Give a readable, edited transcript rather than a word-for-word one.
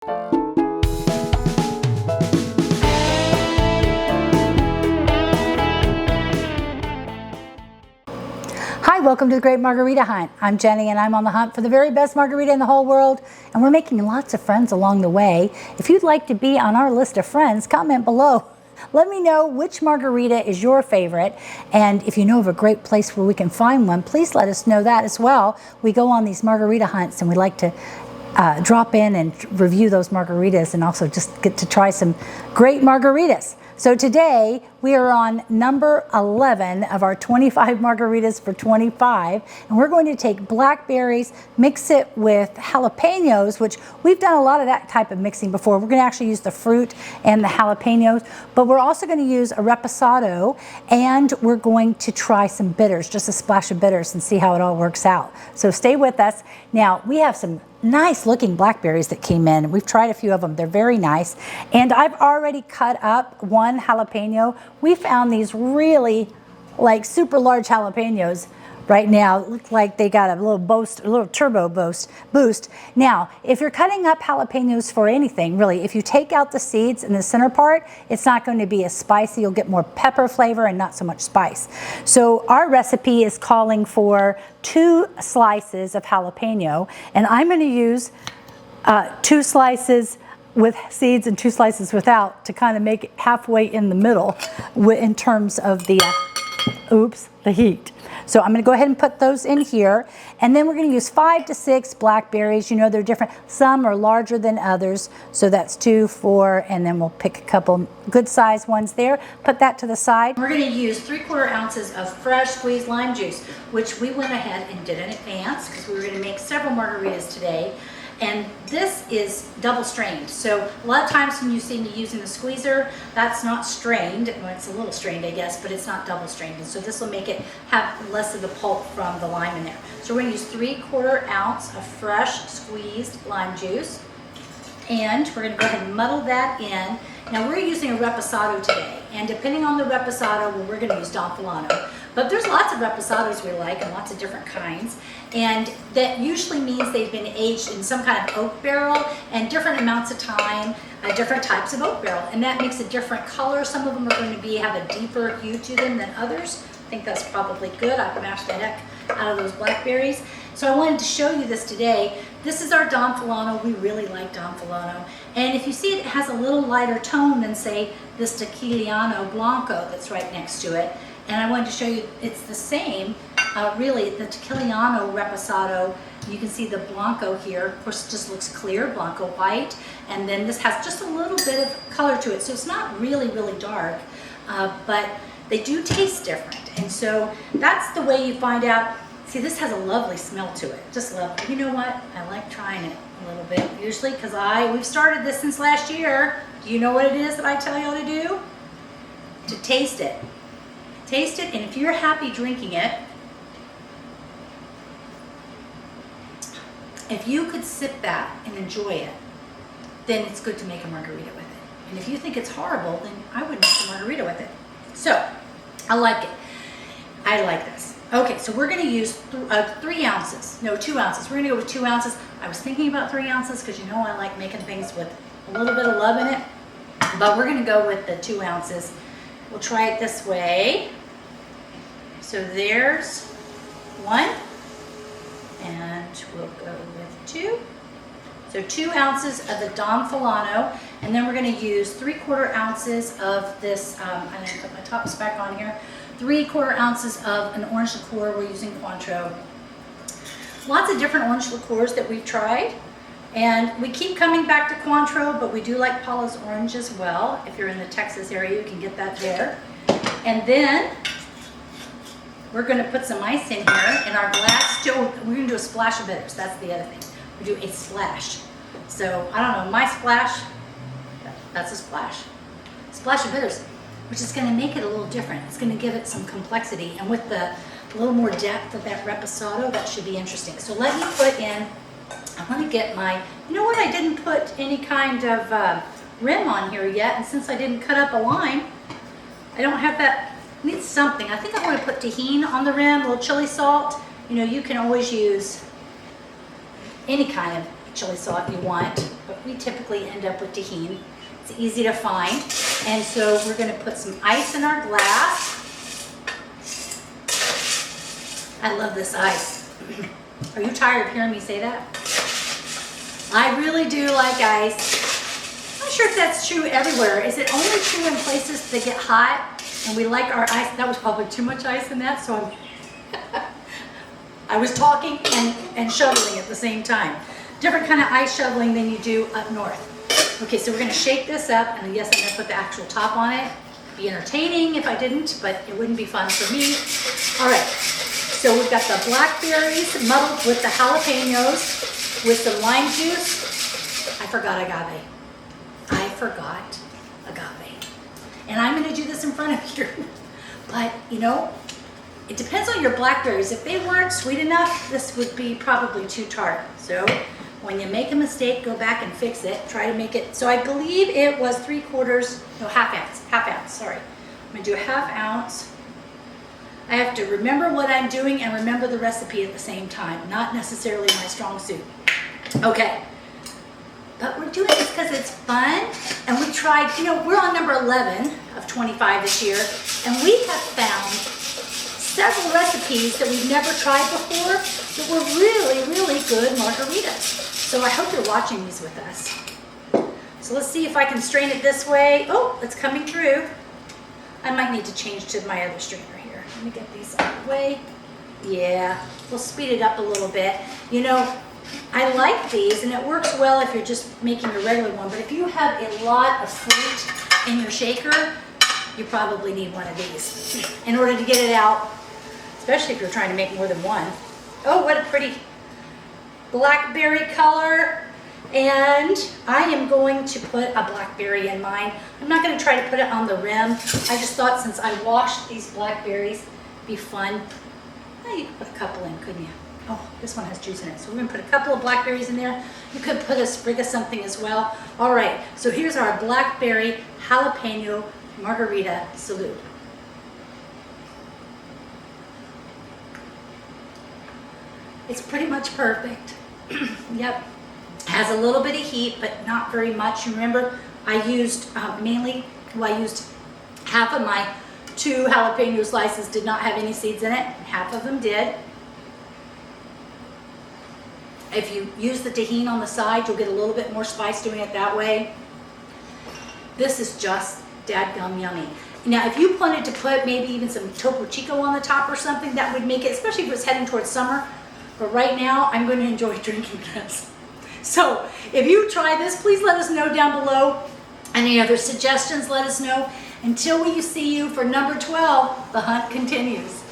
Hi, welcome to the Great Margarita Hunt. I'm Jenny and I'm on the hunt for the very best margarita in the whole world, and we're making lots of friends along the way. If you'd like to be on our list of friends, comment below. Let me know which margarita is your favorite, and if you know of a great place where we can find one, please let us know that as well. We go on these margarita hunts and we like to drop in and review those margaritas and also just get to try some great margaritas. So today we are on number 11 of our 25 margaritas for 25, and we're going to take blackberries, mix it with jalapenos, which we've done a lot of that type of mixing before. We're going to actually use the fruit and the jalapenos, but we're also going to use a reposado, and we're going to try some bitters, just a splash of bitters, and see how it all works out. So stay with us. Now we have some nice looking blackberries that came in. We've tried a few of them. They're very nice. And I've already cut up one jalapeno. We found these really like super large jalapenos right now. It looks like they got a little turbo boost. Now, if you're cutting up jalapenos for anything, really, if you take out the seeds in the center part, it's not going to be as spicy. You'll get more pepper flavor and not so much spice. So our recipe is calling for 2 slices of jalapeno, and I'm going to use 2 slices with seeds and 2 slices without to kind of make it halfway in the middle in terms of the the heat. So I'm going to go ahead and put those in here, and then we're going to use 5 to 6 blackberries. You know, they're different. Some are larger than others, so that's 2, 4, and then we'll pick a couple good sized ones there. Put that to the side. We're going to use 3/4 ounces of fresh squeezed lime juice, which we went ahead and did in advance because we were going to make several margaritas today. And this is double strained. So a lot of times when you see me using the squeezer, that's not strained. Well, it's a little strained, I guess, but it's not double strained. And so this will make it have less of the pulp from the lime in there. So we're gonna use 3/4 ounce of fresh squeezed lime juice. And we're gonna go ahead and muddle that in. Now we're using a reposado today. And depending on the reposado, well, we're gonna use Don Fulano. But there's lots of reposados we like and lots of different kinds. And that usually means they've been aged in some kind of oak barrel and different amounts of time, different types of oak barrel. And that makes a different color. Some of them are going to have a deeper hue to them than others. I think that's probably good. I've mashed the heck out of those blackberries. So I wanted to show you this today. This is our Don Fulano. We really like Don Fulano. And if you see it has a little lighter tone than, say, this Tequiliano Blanco that's right next to it. And I wanted to show you it's the same. Really, the Tequiliano Reposado, you can see the Blanco here. Of course, it just looks clear, Blanco white. And then this has just a little bit of color to it. So it's not really, really dark, but they do taste different. And so that's the way you find out. See, this has a lovely smell to it. Just lovely. You know what? I like trying it a little bit, usually, because we've started this since last year. Do you know what it is that I tell y'all to do? To taste it. Taste it, and if you're happy drinking it, if you could sip that and enjoy it, then it's good to make a margarita with it. And if you think it's horrible, then I wouldn't make a margarita with it. So, I like it. I like this. Okay, so we're going to use 3 ounces. No, 2 ounces. We're going to go with 2 ounces. I was thinking about 3 ounces because you know I like making things with a little bit of love in it. But we're going to go with the 2 ounces. We'll try it this way. So there's 1, and we'll go with 2. So 2 ounces of the Don Fulano, and then we're going to use 3/4 ounces of this, I'm going to put my tops back on here, 3/4 ounces of an orange liqueur. We're using Cointreau. Lots of different orange liqueurs that we've tried, and we keep coming back to Cointreau, but we do like Paula's Orange as well. If you're in the Texas area, you can get that there. And then we're going to put some ice in here in our glass. We're going to do a splash of bitters. That's the other thing. We do a splash. So, I don't know, my splash, that's a splash. Splash of bitters, which is going to make it a little different. It's going to give it some complexity. And with the little more depth of that reposado, that should be interesting. So let me put in, I want to get my, you know what, I didn't put any kind of rim on here yet. And since I didn't cut up a lime, I don't have that. Need something. I think I want to put tahini on the rim, a little chili salt. You know, you can always use any kind of chili salt you want, but we typically end up with tahini. It's easy to find. And so we're gonna put some ice in our glass. I love this ice. Are you tired of hearing me say that? I really do like ice. I'm not sure if that's true everywhere. Is it only true in places that get hot and we like our ice? That was probably too much ice in that, so I was talking and shoveling at the same time. Different kind of ice shoveling than you do up north. Okay, so we're gonna shake this up, and yes, I'm gonna put the actual top on it. Be entertaining if I didn't, but it wouldn't be fun for me. All right, so we've got the blackberries muddled with the jalapenos with some lime juice. I forgot agave. And I'm gonna do this in front of you. But you know, it depends on your blackberries. If they weren't sweet enough, this would be probably too tart. So when you make a mistake, go back and fix it. Try to make it, so I believe it was half ounce, sorry. I'm gonna do a ½ ounce. I have to remember what I'm doing and remember the recipe at the same time, not necessarily my strong suit. Okay, but we're doing this because it's fun, and we tried, you know, we're on number 11 of 25 this year, and we have found several recipes that we've never tried before that were really, really good margaritas. So I hope you're watching these with us. So let's see if I can strain it this way. Oh, it's coming through. I might need to change to my other strainer here. Let me get these out of the way. Yeah, we'll speed it up a little bit. You know, I like these, and it works well if you're just making a regular one, but if you have a lot of fruit in your shaker, you probably need one of these in order to get it out, especially if you're trying to make more than one. Oh, what a pretty blackberry color. And I am going to put a blackberry in mine. I'm not going to try to put it on the rim. I just thought since I washed these blackberries, it'd be fun. Oh, you could put a couple in, couldn't you? Oh, this one has juice in it. So we're going to put a couple of blackberries in there. You could put a sprig of something as well. All right, so here's our blackberry jalapeno margarita salute. It's pretty much perfect. Yep. Has a little bit of heat, but not very much. You remember, I used I used half of my 2 jalapeno slices did not have any seeds in it, and half of them did. If you use the tahini on the side, you'll get a little bit more spice doing it that way. This is just dadgum yummy. Now, if you wanted to put maybe even some Topo Chico on the top or something, that would make it, especially if it's heading towards summer. But right now, I'm going to enjoy drinking this. So if you try this, please let us know down below. Any other suggestions, let us know. Until we see you for number 12, the hunt continues.